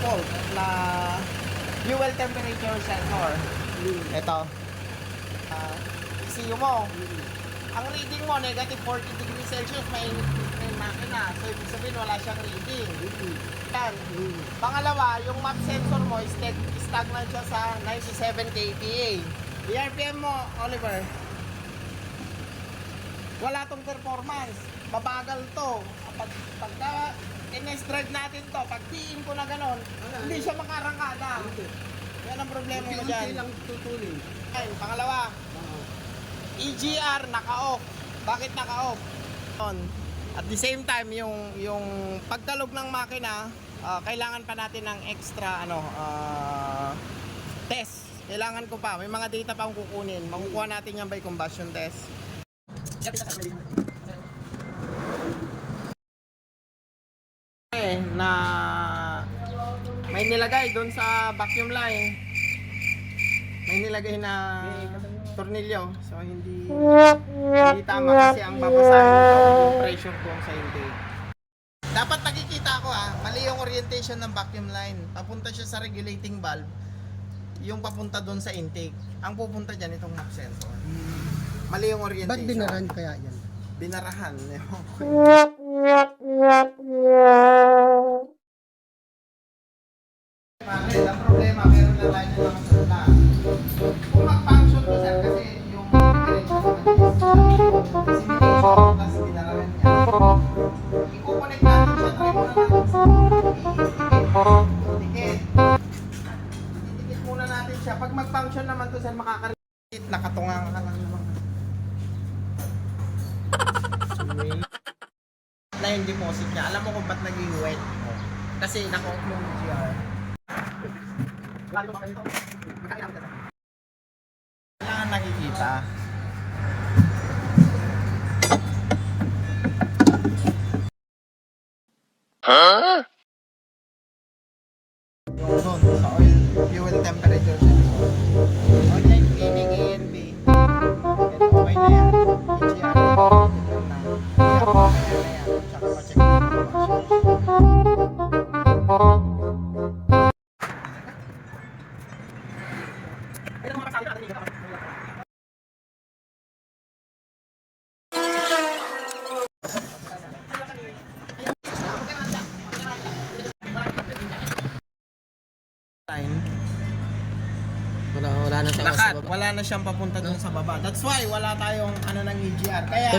fault na fuel temperature sensor. Ito. ECU mo. Ang reading mo, negative 40 degrees Celsius, may init na yung makina. So, ibig sabihin, wala siyang reading. Yan. Pangalawa, yung map sensor mo, stagnant siya sa 97 kPa. RPM mo, Oliver, wala tong performance. Babagal to. Pagka in-drive natin to, pag PM ko na ganon, hindi siya makarangkada. Yan ang problema mo dyan. Ayun, pangalawa, EGR naka-off. Bakit naka-off? At the same time, yung pagtalog ng makina, kailangan pa natin ng extra test. Kailangan ko pa. May mga data pa akong kukunin. Makukuha natin yan by combustion test. Na may nilagay doon sa vacuum line. May nilagay na tornilyo. So hindi tama kasi ang babasahin nito yung pressure ko sa intake. Dapat nakikita ko mali yung orientation ng vacuum line. Papunta siya sa regulating valve. Yung papunta doon sa intake. Ang pupunta dyan itong map sensor. Mali yung orientation. Ba't binarahan kaya yan? Binarahan. Ang problema, meron na tayo ng mga salita. Kung mag-function ko sir, kasi yung dissemination, tapos binarahan niya. I-connect natin siya, try muna natin sa dikit. Dikit muna natin siya. Pag mag-function naman to sir, makakarit, nakatungang ka lang naman. Na yung deposit niya. Alam mo kung ba't naging wet? Kasi naka-off mo yung GR. Kailangan nakikita. Huh? Yung doon sa oil fuel temperature sensor. Online cleaning ENB. Ito okay na yan. EGR. Tsaka pa-check Wala na siya. lakat, wala na siyang papunta dun sa baba. That's why wala tayong ng EGR. Kaya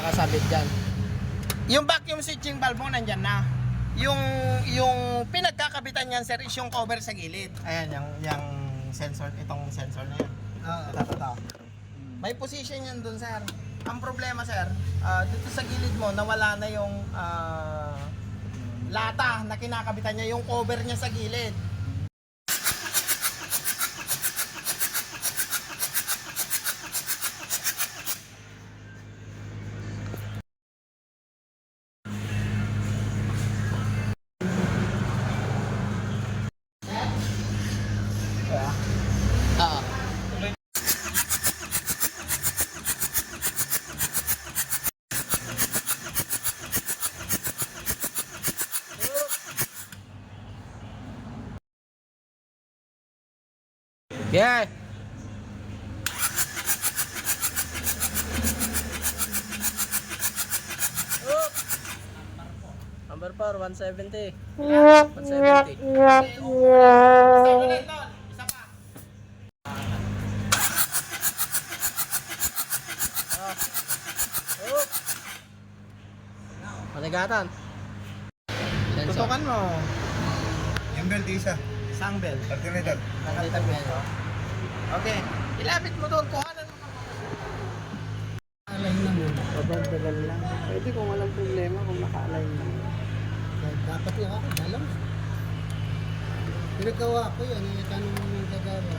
nakasabit dyan. yung vacuum switching valve mo nandyan na. Yung pinagkakabitan niyan sir is yung cover sa gilid. Ayan yung sensor, itong sensor na yan. Ito. May position yan dun sir. Ang problema sir, dito sa gilid mo nawala na yung lata na kinakabitan niya, yung cover niya sa gilid. Yeah. Number 4, 170. 170. Isa ulit doon. Isa pa. Manigatan. Tutukan mo. Yung belt isa. Isang bell. Alternator. Okay. Ilapit mo doon. Kuhanan mo. Alay na muna. Tagal lang. Pwede kung walang problema kung naka-align lang. Dapat nga ako, dalam. Pinagawa ko yan, tanong mo yung gagawa.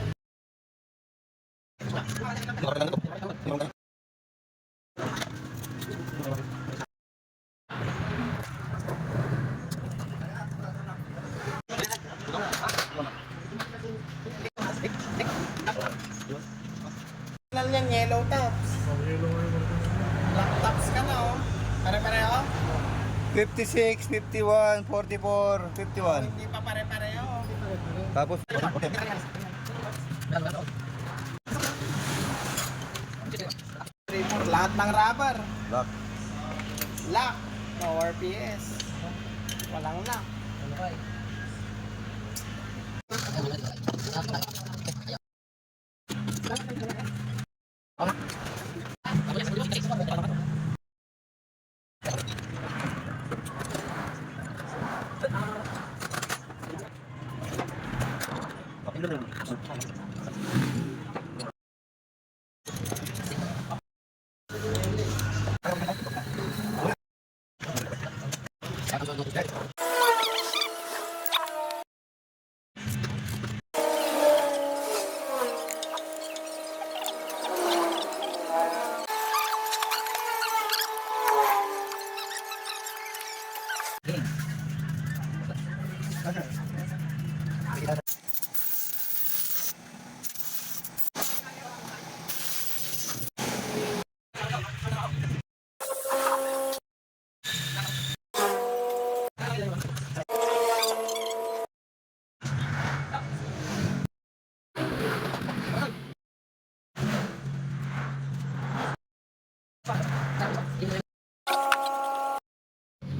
56, 51, 44, 51. Hindi pa pare-pareho. Tapos, Lahat ng rubber. lock. Lock. No RPS. Walang lock. Ano kay?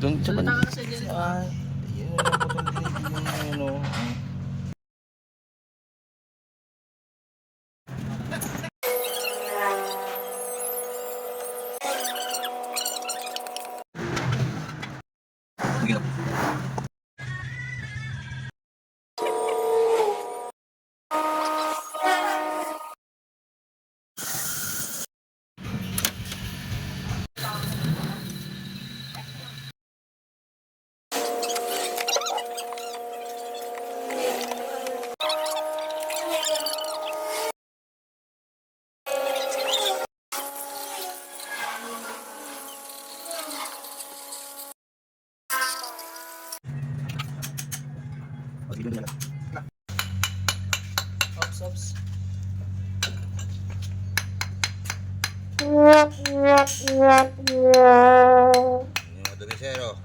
Doon sa Salita ka kasi dyan. yun na lang po yung ano. Ops, ops. Yung adonisero.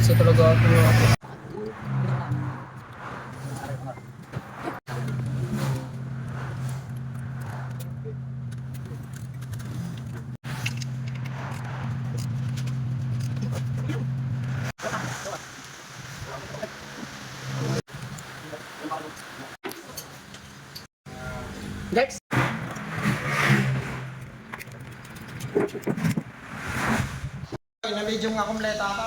Kasi talaga ako. Next. Na medium nga kompleto ako.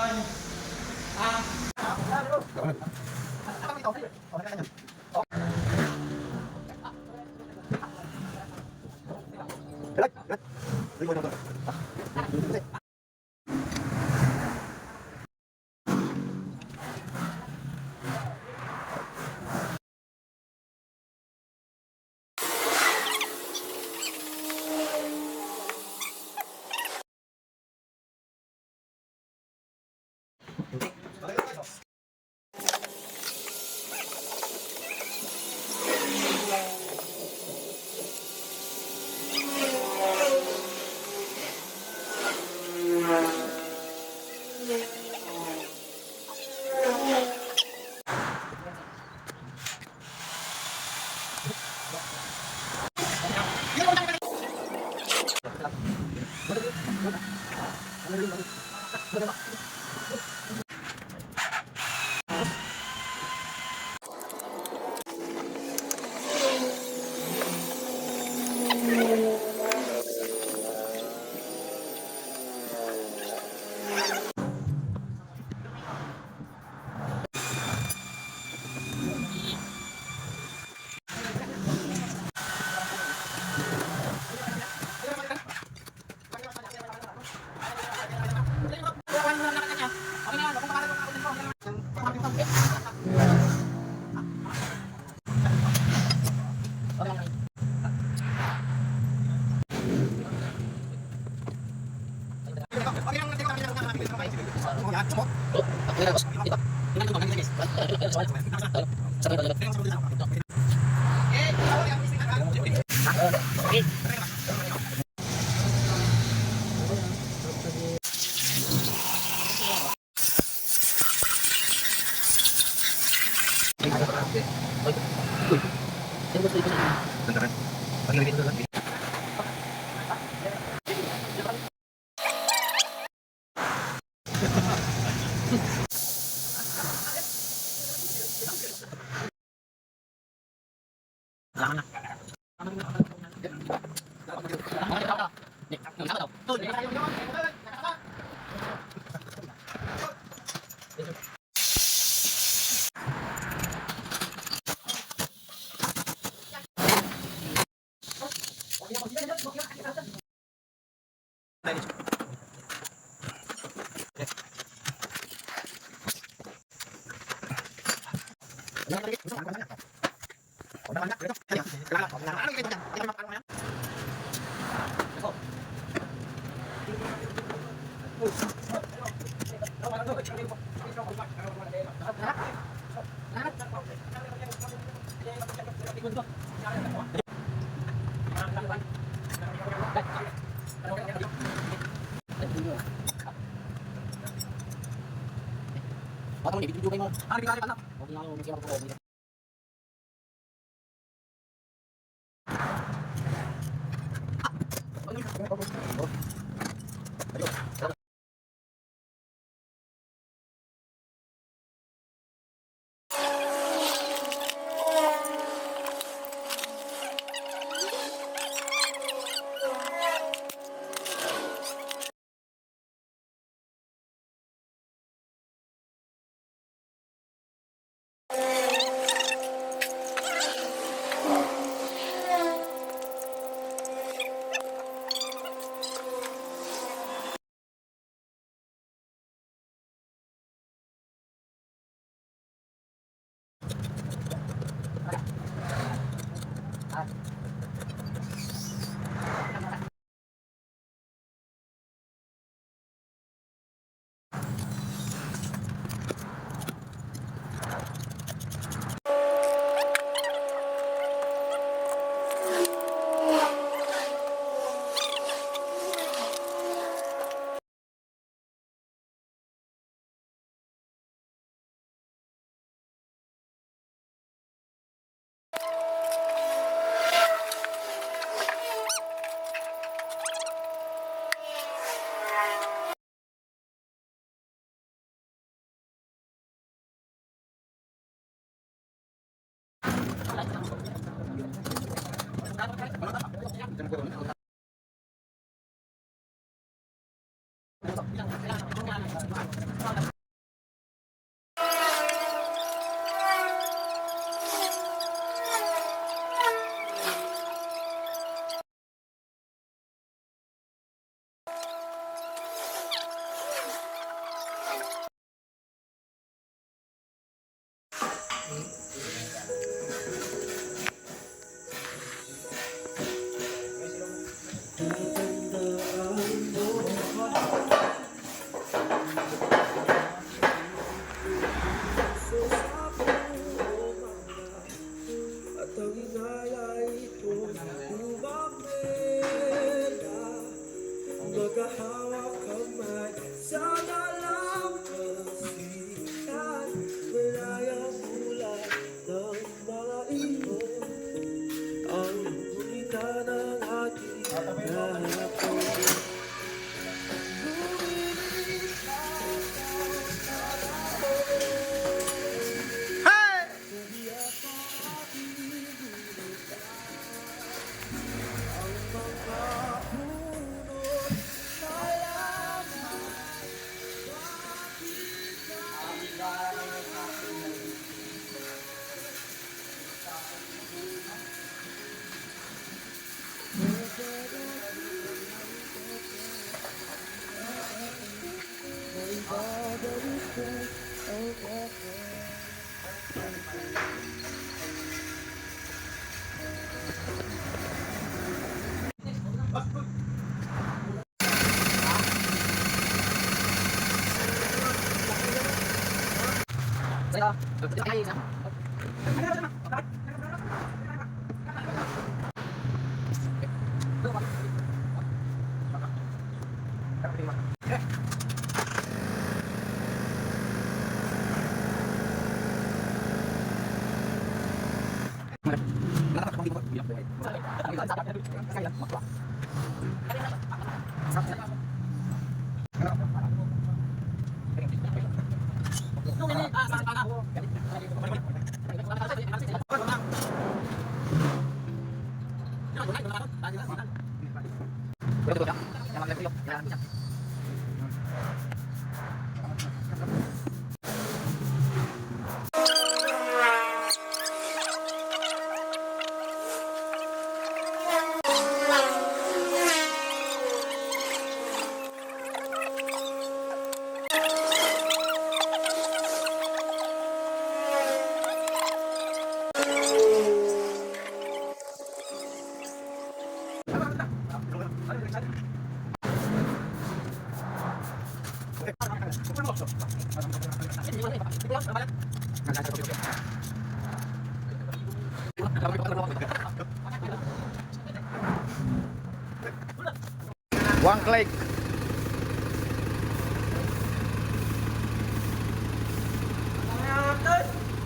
One click.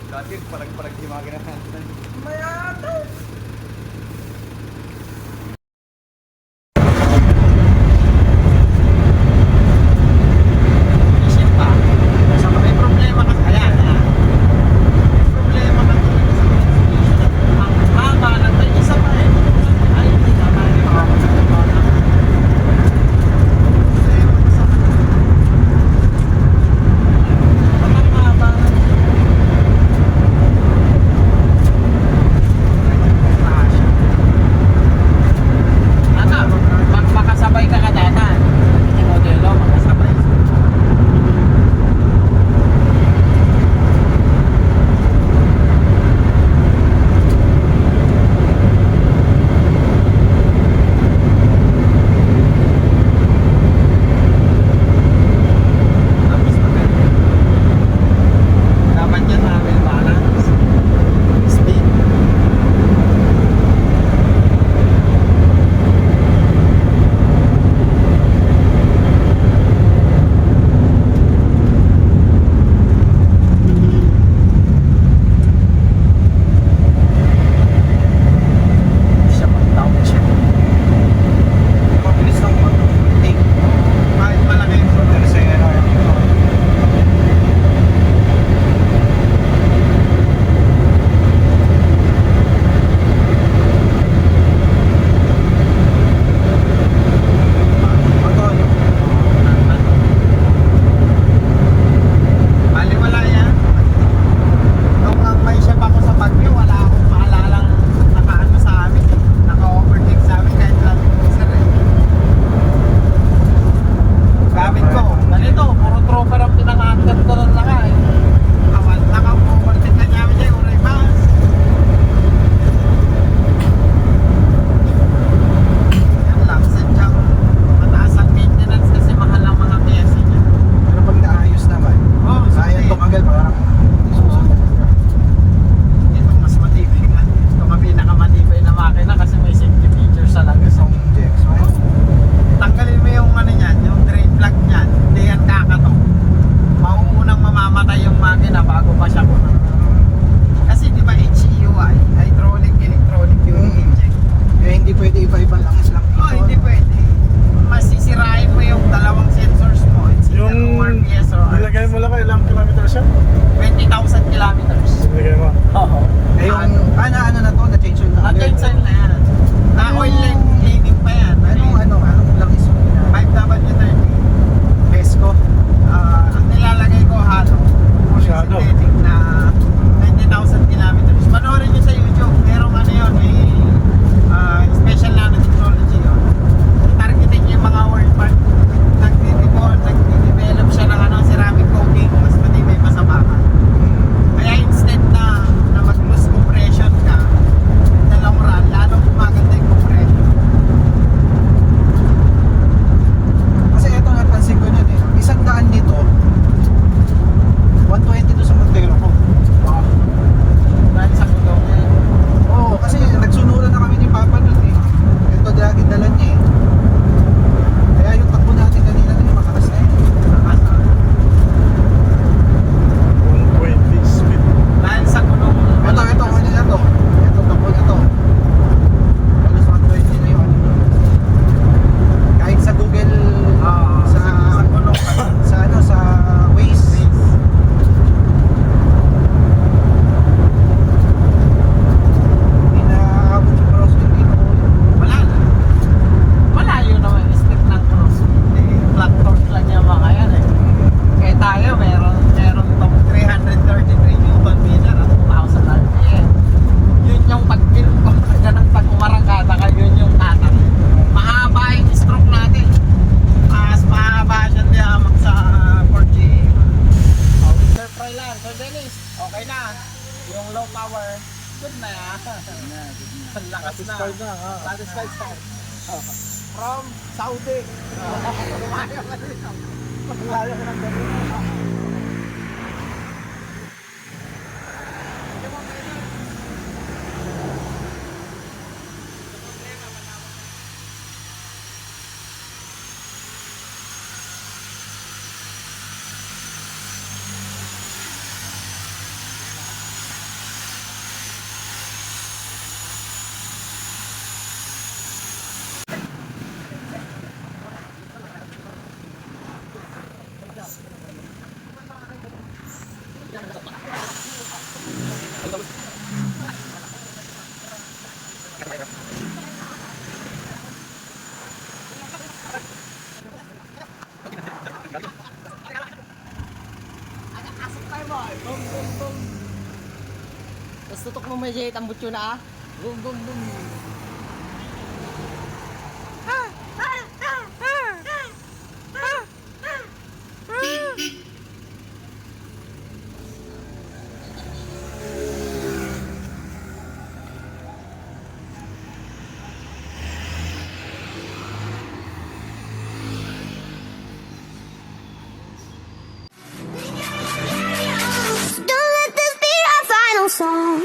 Dati parang di makina. Isip pa. Sa may problema ka kaya na. May problema ka talaga sa transmission. Ang haba ng tayo isa pa eh. Ay, hindi ka na rin makakasalamat. Ang haba. power. Good na yan. Ang lakas na. Satisfied na, ha? Satisfied na. From Saudi. Lumayo ka dito. Malayo ko ng ganun. Tapos tutok mo may jay, tambut yun na ah. Boom, boom, boom. Don't let this be our final song.